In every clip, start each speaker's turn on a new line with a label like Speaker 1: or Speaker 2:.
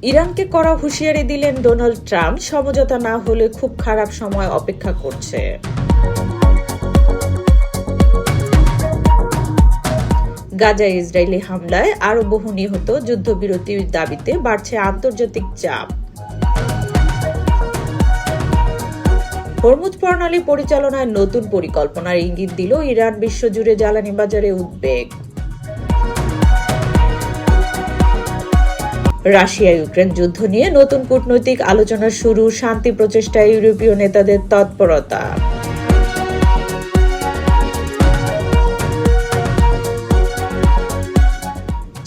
Speaker 1: ইরানকে কড়া হুঁশিয়ারি দিলেন ডোনাল্ড ট্রাম্প, সমঝোতা না হলে খুব খারাপ সময় অপেক্ষা করছে। গাজায় ইসরায়েলি হামলায় আরও বহু নিহত, যুদ্ধবিরতির দাবিতে বাড়ছে আন্তর্জাতিক চাপ। হরমুজ প্রণালী পরিচালনায় নতুন পরিকল্পনার ইঙ্গিত দিল ইরান, বিশ্বজুড়ে জ্বালানি বাজারে উদ্বেগ। রাশিয়া ইউক্রেন যুদ্ধ নিয়ে নতুন কূটনৈতিক আলোচনা শুরু, শান্তি প্রচেষ্টায় ইউরোপীয় নেতাদের তৎপরতা।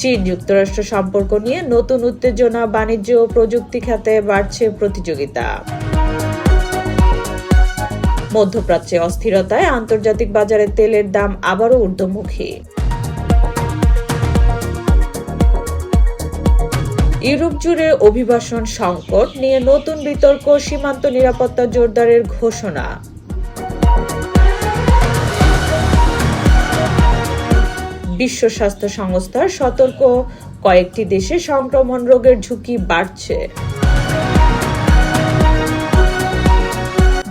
Speaker 1: চীন যুক্তরাষ্ট্র সম্পর্ক নিয়ে নতুন উত্তেজনা, বাণিজ্য ও প্রযুক্তি খাতে বাড়ছে প্রতিযোগিতা। মধ্যপ্রাচ্যে অস্থিরতায় আন্তর্জাতিক বাজারে তেলের দাম আবারও ঊর্ধ্বমুখী। ইউরোপ জুড়ে অভিবাসন সংকট নিয়ে নতুন বিতর্ক, সীমান্ত নিরাপত্তা জোরদারের ঘোষণা। বিশ্ব স্বাস্থ্য সংস্থার সতর্ক, কয়েকটি দেশে সংক্রমণ রোগের ঝুঁকি বাড়ছে।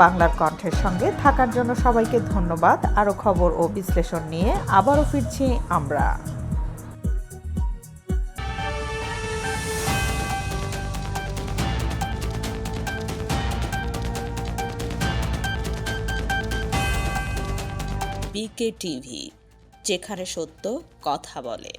Speaker 1: বাংলার কণ্ঠের সঙ্গে থাকার জন্য সবাইকে ধন্যবাদ। আরও খবর ও বিশ্লেষণ নিয়ে আবারও ফিরছি আমরা।
Speaker 2: বিকে টিভি, যেখানে সত্য কথা বলে।